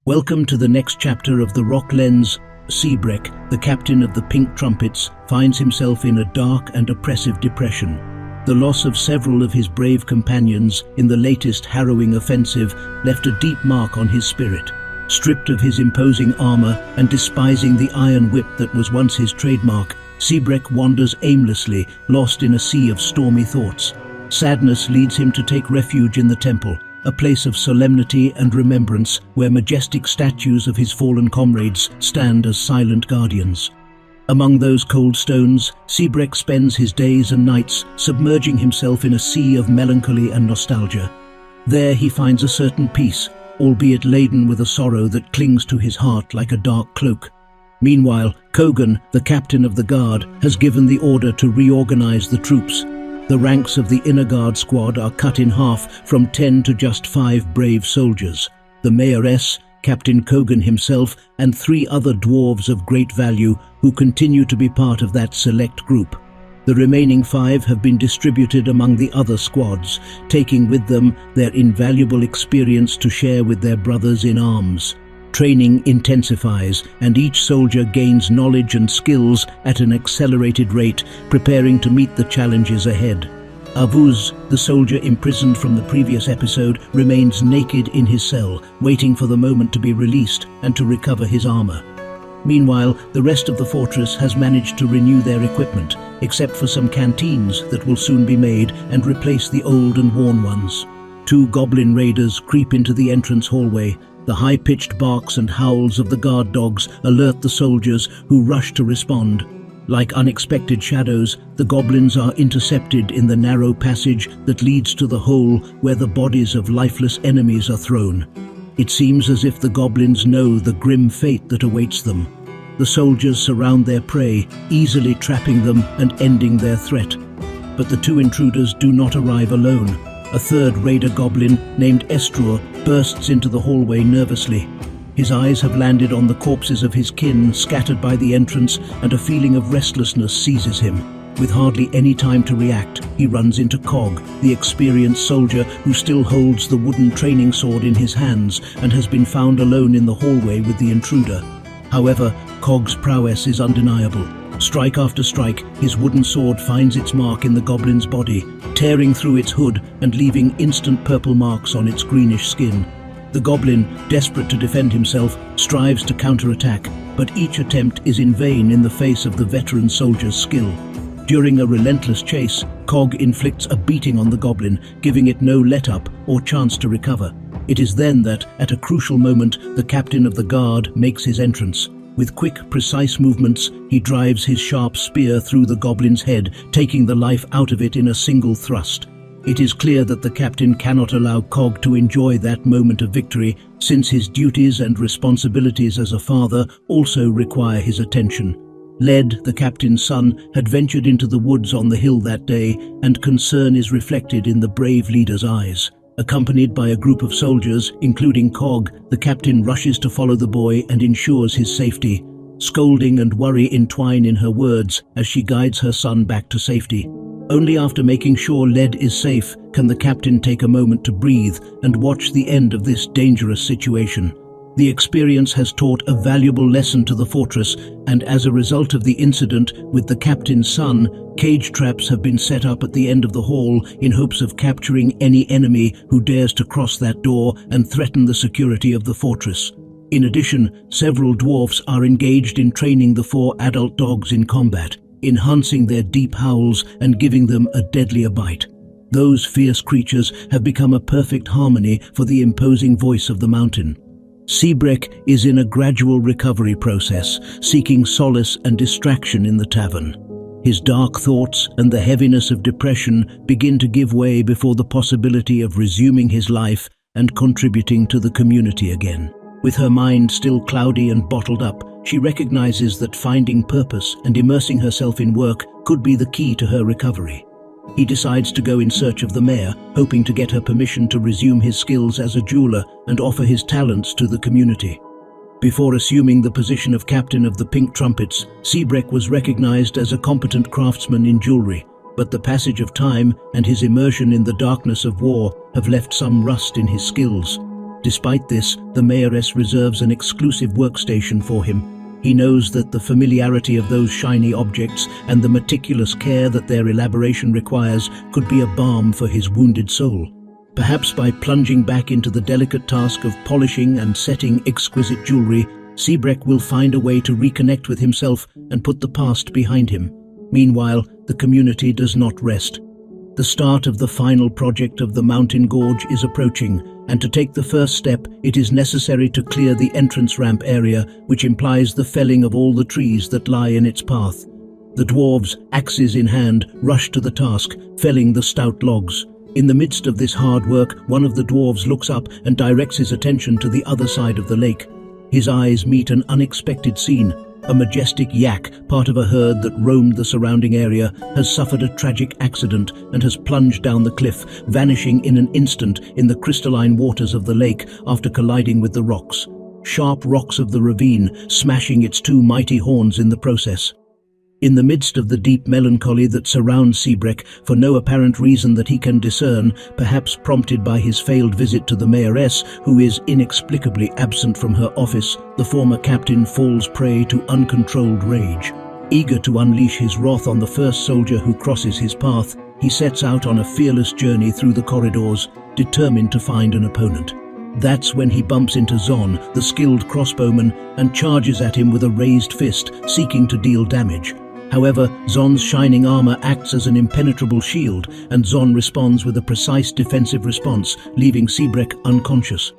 Welcome to the next chapter of the Rock Lens. Seabrec, the captain of the Pink Trumpets, finds himself in a dark and oppressive depression. The loss of several of his brave companions in the latest harrowing offensive left a deep mark on his spirit. Stripped of his imposing armor and despising the iron whip that was once his trademark, Seabrec wanders aimlessly, lost in a sea of stormy thoughts. Sadness leads him to take refuge in the temple, a place of solemnity and remembrance where majestic statues of his fallen comrades stand as silent guardians. Among those cold stones, Seabrec spends his days and nights submerging himself in a sea of melancholy and nostalgia. There he finds a certain peace, albeit laden with a sorrow that clings to his heart like a dark cloak. Meanwhile, Kogan, the captain of the guard, has given the order to reorganize the troops. The ranks of the inner guard squad are cut in half from 10 to just 5 brave soldiers. The mayoress, Captain Kogan himself, and 3 other dwarves of great value who continue to be part of that select group. The remaining 5 have been distributed among the other squads, taking with them their invaluable experience to share with their brothers in arms. Training intensifies, and each soldier gains knowledge and skills at an accelerated rate, preparing to meet the challenges ahead. Avuz, the soldier imprisoned from the previous episode, remains naked in his cell, waiting for the moment to be released and to recover his armor. Meanwhile, the rest of the fortress has managed to renew their equipment, except for some canteens that will soon be made and replace the old and worn ones. 2 goblin raiders creep into the entrance hallway. The high-pitched barks and howls of the guard dogs alert the soldiers, who rush to respond. Like unexpected shadows, the goblins are intercepted in the narrow passage that leads to the hole where the bodies of lifeless enemies are thrown. It seems as if the goblins know the grim fate that awaits them. The soldiers surround their prey, easily trapping them and ending their threat. But the 2 intruders do not arrive alone. A 3rd raider goblin, named Estror, bursts into the hallway nervously. His eyes have landed on the corpses of his kin scattered by the entrance, and a feeling of restlessness seizes him. With hardly any time to react, he runs into Cog, the experienced soldier who still holds the wooden training sword in his hands and has been found alone in the hallway with the intruder. However, Cog's prowess is undeniable. Strike after strike, his wooden sword finds its mark in the goblin's body, tearing through its hood and leaving instant purple marks on its greenish skin. The goblin, desperate to defend himself, strives to counterattack, but each attempt is in vain in the face of the veteran soldier's skill. During a relentless chase, Cog inflicts a beating on the goblin, giving it no let-up or chance to recover. It is then that, at a crucial moment, the captain of the guard makes his entrance. With quick, precise movements, he drives his sharp spear through the goblin's head, taking the life out of it in a single thrust. It is clear that the captain cannot allow Cog to enjoy that moment of victory, since his duties and responsibilities as a father also require his attention. Led, the captain's son, had ventured into the woods on the hill that day, and concern is reflected in the brave leader's eyes. Accompanied by a group of soldiers, including Cog, the captain rushes to follow the boy and ensures his safety. Scolding and worry entwine in her words as she guides her son back to safety. Only after making sure Led is safe can the captain take a moment to breathe and watch the end of this dangerous situation. The experience has taught a valuable lesson to the fortress, and as a result of the incident with the captain's son, cage traps have been set up at the end of the hall in hopes of capturing any enemy who dares to cross that door and threaten the security of the fortress. In addition, several dwarfs are engaged in training the 4 adult dogs in combat, enhancing their deep howls and giving them a deadlier bite. Those fierce creatures have become a perfect harmony for the imposing voice of the mountain. Seabrec is in a gradual recovery process, seeking solace and distraction in the tavern. His dark thoughts and the heaviness of depression begin to give way before the possibility of resuming his life and contributing to the community again. With her mind still cloudy and bottled up, she recognizes that finding purpose and immersing herself in work could be the key to her recovery. He decides to go in search of the mayor, hoping to get her permission to resume his skills as a jeweler and offer his talents to the community. Before assuming the position of captain of the Pink Trumpets, Seabrec was recognized as a competent craftsman in jewelry, but the passage of time and his immersion in the darkness of war have left some rust in his skills. Despite this, the mayoress reserves an exclusive workstation for him. He knows that the familiarity of those shiny objects and the meticulous care that their elaboration requires could be a balm for his wounded soul. Perhaps by plunging back into the delicate task of polishing and setting exquisite jewelry, Seabrec will find a way to reconnect with himself and put the past behind him. Meanwhile, the community does not rest. The start of the final project of the mountain gorge is approaching, and to take the first step, it is necessary to clear the entrance ramp area, which implies the felling of all the trees that lie in its path. The dwarves, axes in hand, rush to the task, felling the stout logs. In the midst of this hard work, one of the dwarves looks up and directs his attention to the other side of the lake. His eyes meet an unexpected scene. A majestic yak, part of a herd that roamed the surrounding area, has suffered a tragic accident and has plunged down the cliff, vanishing in an instant in the crystalline waters of the lake after colliding with the rocks. Sharp rocks of the ravine, smashing its two mighty horns in the process. In the midst of the deep melancholy that surrounds Seabrec, for no apparent reason that he can discern, perhaps prompted by his failed visit to the mayoress, who is inexplicably absent from her office, the former captain falls prey to uncontrolled rage. Eager to unleash his wrath on the first soldier who crosses his path, he sets out on a fearless journey through the corridors, determined to find an opponent. That's when he bumps into Zon, the skilled crossbowman, and charges at him with a raised fist, seeking to deal damage. However, Zon's shining armor acts as an impenetrable shield, and Zon responds with a precise defensive response, leaving Seabrec unconscious.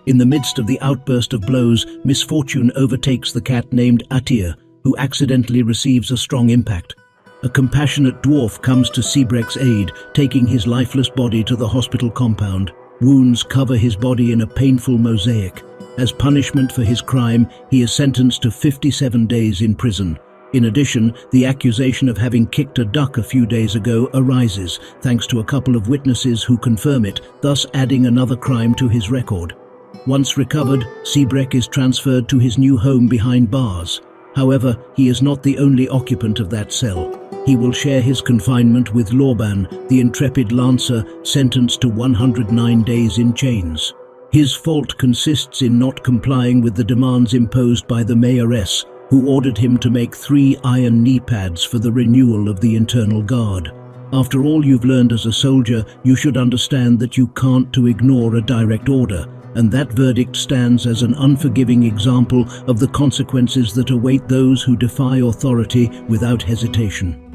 In the midst of the outburst of blows, misfortune overtakes the cat named Atir, who accidentally receives a strong impact. A compassionate dwarf comes to Seabrec's aid, taking his lifeless body to the hospital compound. Wounds cover his body in a painful mosaic. As punishment for his crime, he is sentenced to 57 days in prison. In addition, the accusation of having kicked a duck a few days ago arises, thanks to a couple of witnesses who confirm it, thus adding another crime to his record. Once recovered, Seabrec is transferred to his new home behind bars. However, he is not the only occupant of that cell. He will share his confinement with Lorban, the intrepid lancer, sentenced to 109 days in chains. His fault consists in not complying with the demands imposed by the mayoress, who ordered him to make 3 iron knee pads for the renewal of the internal guard. After all you've learned as a soldier, you should understand that you can't ignore a direct order, and that verdict stands as an unforgiving example of the consequences that await those who defy authority without hesitation.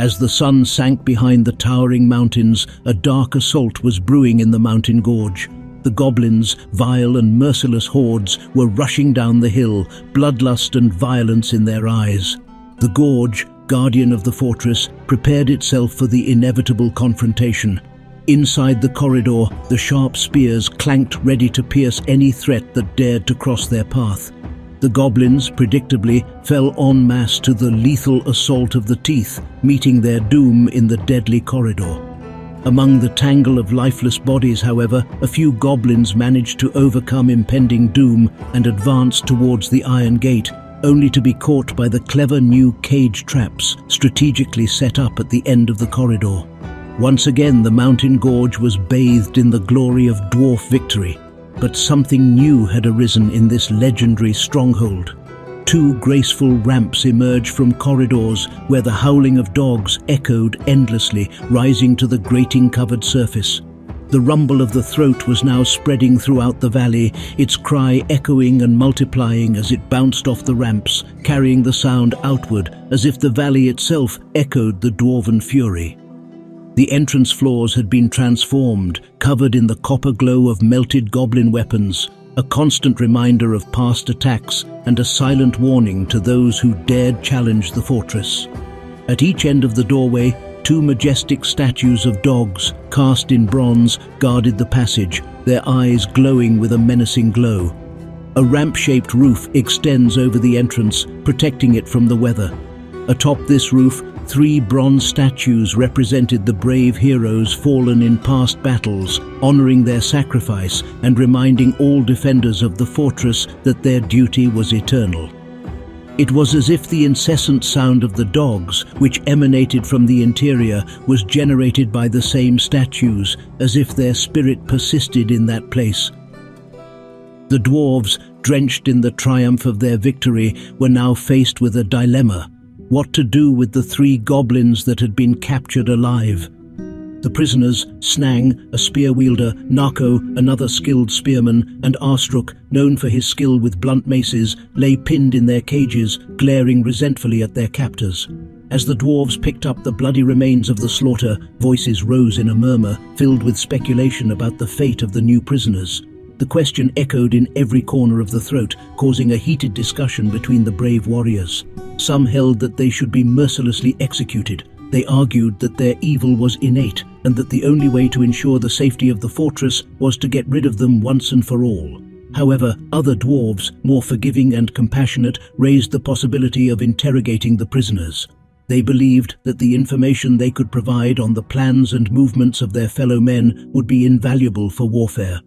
As the sun sank behind the towering mountains, a dark assault was brewing in the mountain gorge. The goblins, vile and merciless hordes, were rushing down the hill, bloodlust and violence in their eyes. The gorge, guardian of the fortress, prepared itself for the inevitable confrontation. Inside the corridor, the sharp spears clanked ready to pierce any threat that dared to cross their path. The goblins, predictably, fell en masse to the lethal assault of the teeth, meeting their doom in the deadly corridor. Among the tangle of lifeless bodies, however, a few goblins managed to overcome impending doom and advance towards the iron gate, only to be caught by the clever new cage traps strategically set up at the end of the corridor. Once again, the mountain gorge was bathed in the glory of dwarf victory, but something new had arisen in this legendary stronghold. 2 graceful ramps emerged from corridors where the howling of dogs echoed endlessly, rising to the grating-covered surface. The rumble of the throat was now spreading throughout the valley, its cry echoing and multiplying as it bounced off the ramps, carrying the sound outward as if the valley itself echoed the dwarven fury. The entrance floors had been transformed, covered in the copper glow of melted goblin weapons, a constant reminder of past attacks and a silent warning to those who dared challenge the fortress. At each end of the doorway, 2 majestic statues of dogs, cast in bronze, guarded the passage, their eyes glowing with a menacing glow. A ramp-shaped roof extends over the entrance, protecting it from the weather. Atop this roof, 3 bronze statues represented the brave heroes fallen in past battles, honoring their sacrifice and reminding all defenders of the fortress that their duty was eternal. It was as if the incessant sound of the dogs, which emanated from the interior, was generated by the same statues, as if their spirit persisted in that place. The dwarves, drenched in the triumph of their victory, were now faced with a dilemma: what to do with the 3 goblins that had been captured alive. The prisoners, Snang, a spear wielder, Nako, another skilled spearman, and Arstruk, known for his skill with blunt maces, lay pinned in their cages, glaring resentfully at their captors. As the dwarves picked up the bloody remains of the slaughter, voices rose in a murmur, filled with speculation about the fate of the new prisoners. The question echoed in every corner of the throat, causing a heated discussion between the brave warriors. Some held that they should be mercilessly executed. They argued that their evil was innate, and that the only way to ensure the safety of the fortress was to get rid of them once and for all. However, other dwarves, more forgiving and compassionate, raised the possibility of interrogating the prisoners. They believed that the information they could provide on the plans and movements of their fellow men would be invaluable for warfare.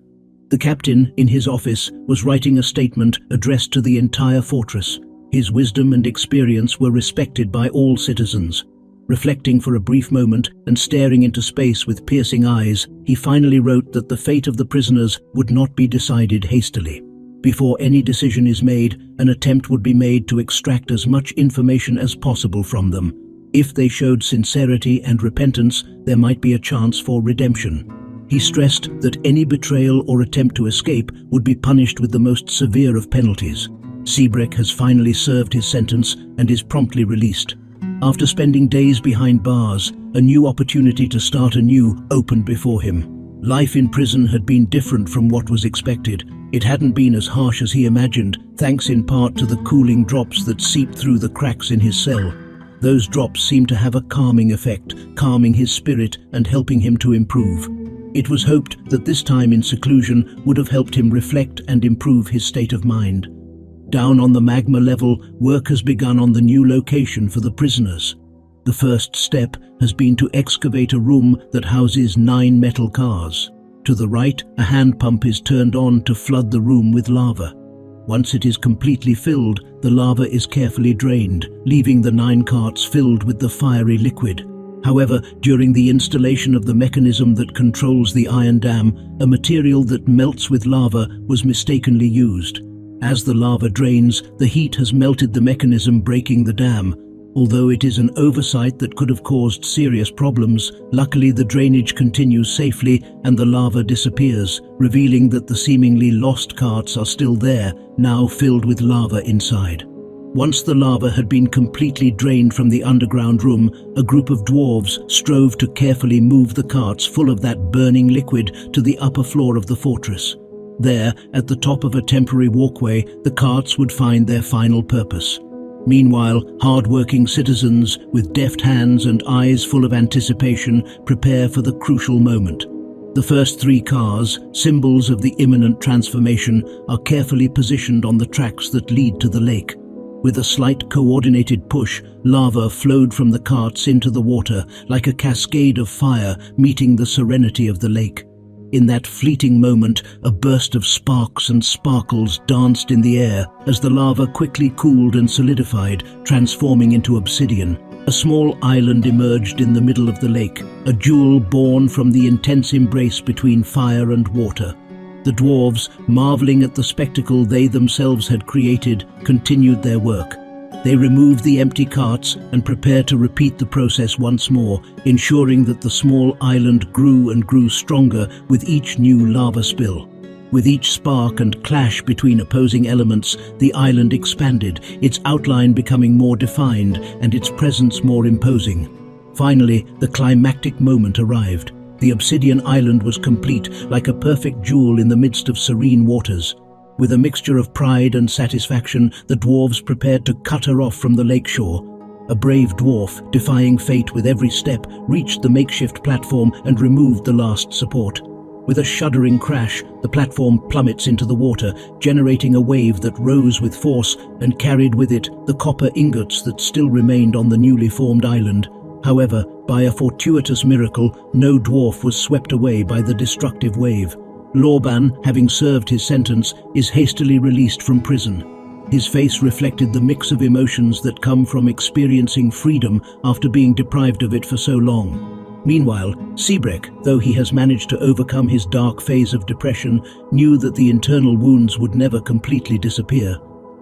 The captain, in his office, was writing a statement addressed to the entire fortress. His wisdom and experience were respected by all citizens. Reflecting for a brief moment and staring into space with piercing eyes, he finally wrote that the fate of the prisoners would not be decided hastily. Before any decision is made, an attempt would be made to extract as much information as possible from them. If they showed sincerity and repentance, there might be a chance for redemption. He stressed that any betrayal or attempt to escape would be punished with the most severe of penalties. Seabrec has finally served his sentence and is promptly released. After spending days behind bars, a new opportunity to start anew opened before him. Life in prison had been different from what was expected. It hadn't been as harsh as he imagined, thanks in part to the cooling drops that seeped through the cracks in his cell. Those drops seemed to have a calming effect, calming his spirit and helping him to improve. It was hoped that this time in seclusion would have helped him reflect and improve his state of mind. Down on the magma level, work has begun on the new location for the prisoners. The first step has been to excavate a room that houses 9 metal cars. To the right, a hand pump is turned on to flood the room with lava. Once it is completely filled, the lava is carefully drained, leaving the 9 carts filled with the fiery liquid. However, during the installation of the mechanism that controls the iron dam, a material that melts with lava was mistakenly used. As the lava drains, the heat has melted the mechanism, breaking the dam. Although it is an oversight that could have caused serious problems, luckily the drainage continues safely and the lava disappears, revealing that the seemingly lost carts are still there, now filled with lava inside. Once the lava had been completely drained from the underground room, a group of dwarves strove to carefully move the carts full of that burning liquid to the upper floor of the fortress. There, at the top of a temporary walkway, the carts would find their final purpose. Meanwhile, hard-working citizens with deft hands and eyes full of anticipation prepare for the crucial moment. The first 3 cars, symbols of the imminent transformation, are carefully positioned on the tracks that lead to the lake. With a slight coordinated push, lava flowed from the carts into the water like a cascade of fire meeting the serenity of the lake. In that fleeting moment, a burst of sparks and sparkles danced in the air as the lava quickly cooled and solidified, transforming into obsidian. A small island emerged in the middle of the lake, a jewel born from the intense embrace between fire and water. The dwarves, marveling at the spectacle they themselves had created, continued their work. They removed the empty carts and prepared to repeat the process once more, ensuring that the small island grew and grew stronger with each new lava spill. With each spark and clash between opposing elements, the island expanded, its outline becoming more defined and its presence more imposing. Finally, the climactic moment arrived. The obsidian island was complete, like a perfect jewel in the midst of serene waters. With a mixture of pride and satisfaction, the dwarves prepared to cut her off from the lakeshore. A brave dwarf, defying fate with every step, reached the makeshift platform and removed the last support. With a shuddering crash, the platform plummets into the water, generating a wave that rose with force and carried with it the copper ingots that still remained on the newly formed island. However, by a fortuitous miracle, no dwarf was swept away by the destructive wave. Lorban, having served his sentence, is hastily released from prison. His face reflected the mix of emotions that come from experiencing freedom after being deprived of it for so long. Meanwhile, Seabrec, though he has managed to overcome his dark phase of depression, knew that the internal wounds would never completely disappear.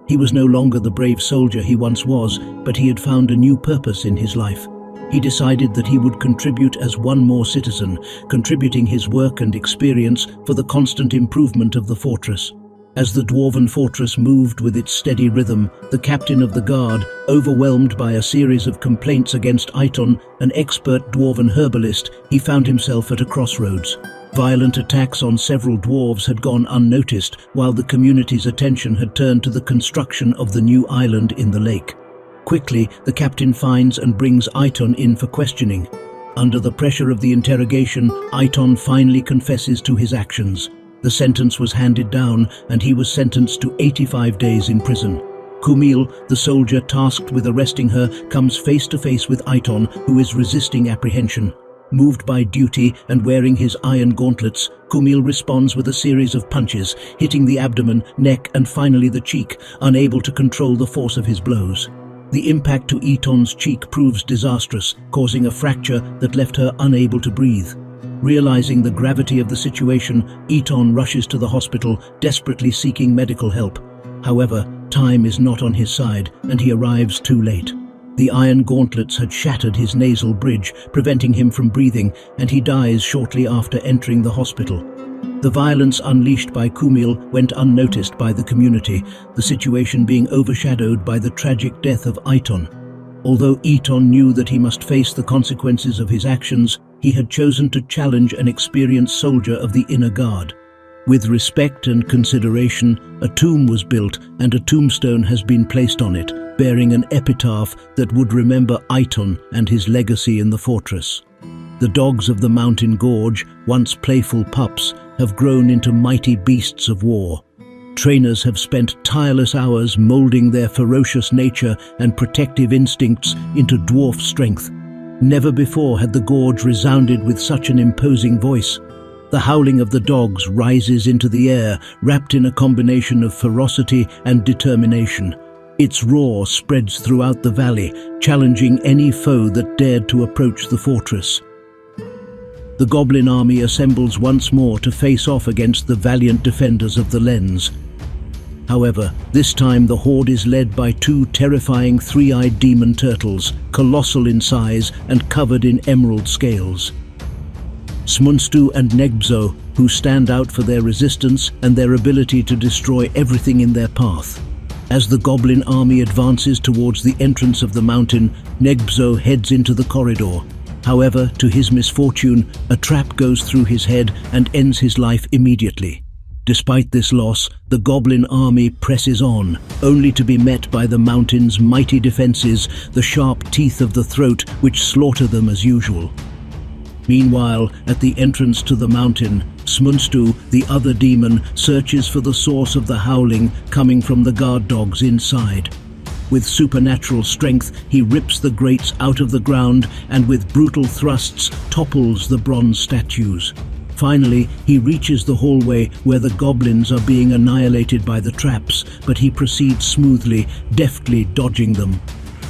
He was no longer the brave soldier he once was, but he had found a new purpose in his life. He decided that he would contribute as one more citizen, contributing his work and experience for the constant improvement of the fortress. As the dwarven fortress moved with its steady rhythm, the captain of the guard, overwhelmed by a series of complaints against Iton, an expert dwarven herbalist, he found himself at a crossroads. Violent attacks on several dwarves had gone unnoticed, while the community's attention had turned to the construction of the new island in the lake. Quickly, the captain finds and brings Iton in for questioning. Under the pressure of the interrogation, Iton finally confesses to his actions. The sentence was handed down, and he was sentenced to 85 days in prison. Kumil, the soldier tasked with arresting her, comes face to face with Iton, who is resisting apprehension. Moved by duty and wearing his iron gauntlets, Kumil responds with a series of punches, hitting the abdomen, neck, and finally the cheek, unable to control the force of his blows. The impact to Iton's cheek proves disastrous, causing a fracture that left her unable to breathe. Realizing the gravity of the situation, Iton rushes to the hospital, desperately seeking medical help. However, time is not on his side, and he arrives too late. The iron gauntlets had shattered his nasal bridge, preventing him from breathing, and he dies shortly after entering the hospital. The violence unleashed by Kumil went unnoticed by the community, the situation being overshadowed by the tragic death of Iton. Although Iton knew that he must face the consequences of his actions, he had chosen to challenge an experienced soldier of the inner guard. With respect and consideration, a tomb was built and a tombstone has been placed on it, bearing an epitaph that would remember Iton and his legacy in the fortress. The dogs of the mountain gorge, once playful pups, have grown into mighty beasts of war. Trainers have spent tireless hours molding their ferocious nature and protective instincts into dwarf strength. Never before had the gorge resounded with such an imposing voice. The howling of the dogs rises into the air, wrapped in a combination of ferocity and determination. Its roar spreads throughout the valley, challenging any foe that dared to approach the fortress. The goblin army assembles once more to face off against the valiant defenders of the lens. However, this time the horde is led by two terrifying three-eyed demon turtles, colossal in size and covered in emerald scales. Smunstu and Negbzo, who stand out for their resistance and their ability to destroy everything in their path. As the goblin army advances towards the entrance of the mountain, Negbzo heads into the corridor. However, to his misfortune, a trap goes through his head and ends his life immediately. Despite this loss, the goblin army presses on, only to be met by the mountain's mighty defenses, the sharp teeth of the throat which slaughter them as usual. Meanwhile, at the entrance to the mountain, Smunstu, the other demon, searches for the source of the howling coming from the guard dogs inside. With supernatural strength, he rips the grates out of the ground and with brutal thrusts topples the bronze statues. Finally, he reaches the hallway where the goblins are being annihilated by the traps, but he proceeds smoothly, deftly dodging them.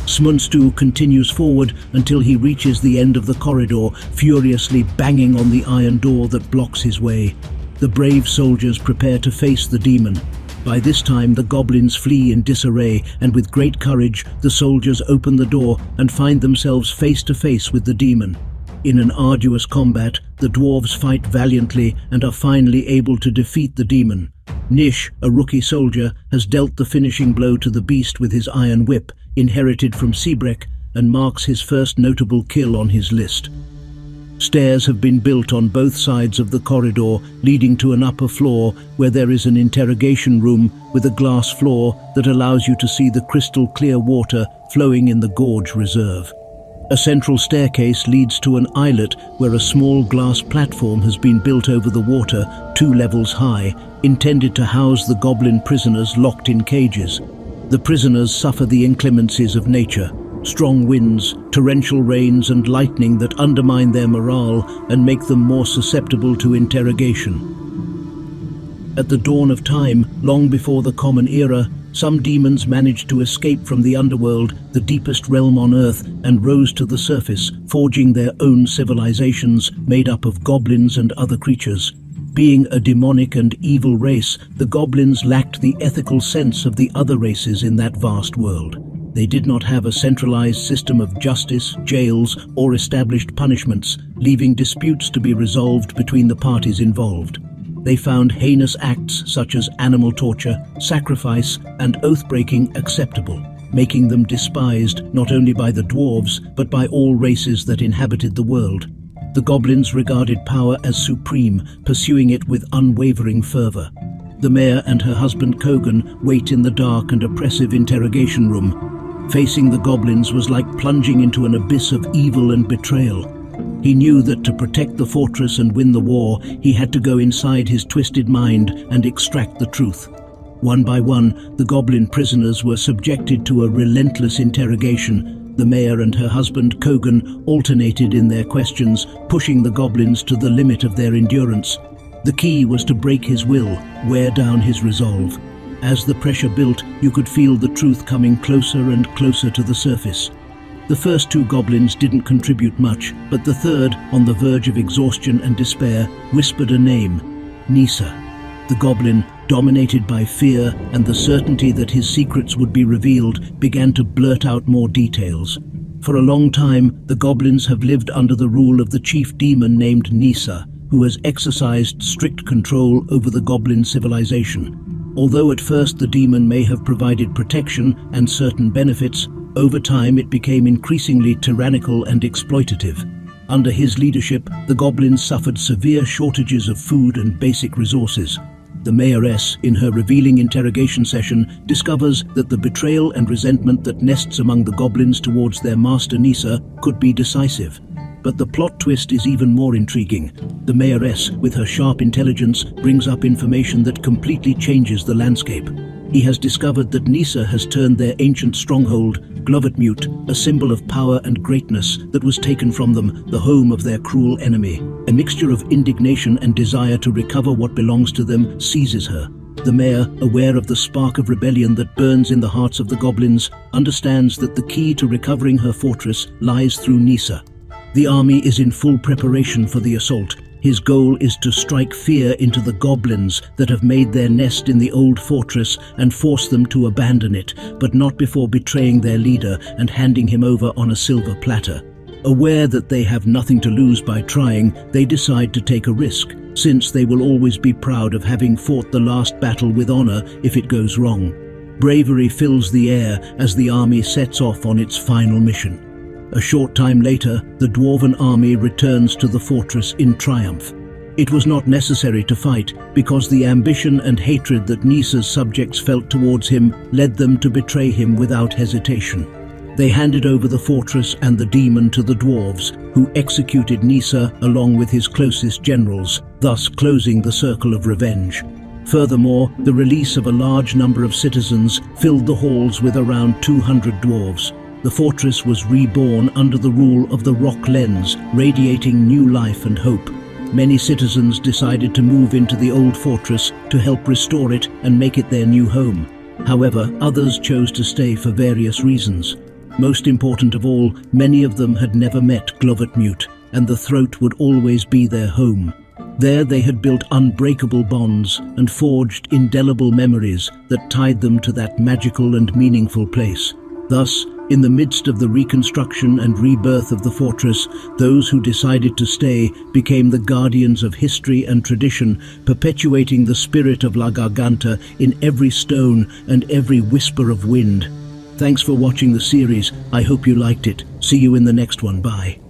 Smunstu continues forward until he reaches the end of the corridor, furiously banging on the iron door that blocks his way. The brave soldiers prepare to face the demon. By this time, the goblins flee in disarray, and with great courage, the soldiers open the door and find themselves face to face with the demon. In an arduous combat, the dwarves fight valiantly and are finally able to defeat the demon. Nish, a rookie soldier, has dealt the finishing blow to the beast with his iron whip, inherited from Seabrec, and marks his first notable kill on his list. Stairs have been built on both sides of the corridor, leading to an upper floor where there is an interrogation room with a glass floor that allows you to see the crystal-clear water flowing in the gorge reserve. A central staircase leads to an islet where a small glass platform has been built over the water, 2 levels high, intended to house the goblin prisoners locked in cages. The prisoners suffer the inclemencies of nature, strong winds, torrential rains and lightning that undermine their morale and make them more susceptible to interrogation. At the dawn of time, long before the Common Era, some demons managed to escape from the underworld, the deepest realm on Earth, and rose to the surface, forging their own civilizations made up of goblins and other creatures. Being a demonic and evil race, the goblins lacked the ethical sense of the other races in that vast world. They did not have a centralized system of justice, jails, or established punishments, leaving disputes to be resolved between the parties involved. They found heinous acts such as animal torture, sacrifice, and oath-breaking acceptable, making them despised not only by the dwarves, but by all races that inhabited the world. The goblins regarded power as supreme, pursuing it with unwavering fervor. The mayor and her husband Kogan wait in the dark and oppressive interrogation room. Facing the goblins was like plunging into an abyss of evil and betrayal. He knew that to protect the fortress and win the war, he had to go inside his twisted mind and extract the truth. One by one, the goblin prisoners were subjected to a relentless interrogation. The mayor and her husband Kogan alternated in their questions, pushing the goblins to the limit of their endurance. The key was to break his will, wear down his resolve. As the pressure built, you could feel the truth coming closer and closer to the surface. The first two goblins didn't contribute much, but the third, on the verge of exhaustion and despair, whispered a name: Nisa. The goblin, dominated by fear and the certainty that his secrets would be revealed, began to blurt out more details. For a long time, the goblins have lived under the rule of the chief demon named Nisa, who has exercised strict control over the goblin civilization. Although at first the demon may have provided protection and certain benefits, over time it became increasingly tyrannical and exploitative. Under his leadership, the goblins suffered severe shortages of food and basic resources. The mayoress, in her revealing interrogation session, discovers that the betrayal and resentment that nests among the goblins towards their master Nisa could be decisive. But the plot twist is even more intriguing. The mayoress, with her sharp intelligence, brings up information that completely changes the landscape. He has discovered that Nisa has turned their ancient stronghold, Glovetmute, a symbol of power and greatness that was taken from them, the home of their cruel enemy. A mixture of indignation and desire to recover what belongs to them seizes her. The mayor, aware of the spark of rebellion that burns in the hearts of the goblins, understands that the key to recovering her fortress lies through Nisa. The army is in full preparation for the assault. His goal is to strike fear into the goblins that have made their nest in the old fortress and force them to abandon it, but not before betraying their leader and handing him over on a silver platter. Aware that they have nothing to lose by trying, they decide to take a risk, since they will always be proud of having fought the last battle with honor if it goes wrong. Bravery fills the air as the army sets off on its final mission. A short time later, the dwarven army returns to the fortress in triumph. It was not necessary to fight, because the ambition and hatred that Nisa's subjects felt towards him led them to betray him without hesitation. They handed over the fortress and the demon to the dwarves, who executed Nisa along with his closest generals, thus closing the circle of revenge. Furthermore, the release of a large number of citizens filled the halls with around 200 dwarves. The fortress was reborn under the rule of the Rock Lens, radiating new life and hope. Many citizens decided to move into the old fortress to help restore it and make it their new home. However, others chose to stay for various reasons. Most important of all, many of them had never met Glovetmute, and the throat would always be their home. There they had built unbreakable bonds and forged indelible memories that tied them to that magical and meaningful place. Thus, in the midst of the reconstruction and rebirth of the fortress, those who decided to stay became the guardians of history and tradition, perpetuating the spirit of La Garganta in every stone and every whisper of wind. Thanks for watching the series. I hope you liked it. See you in the next one. Bye.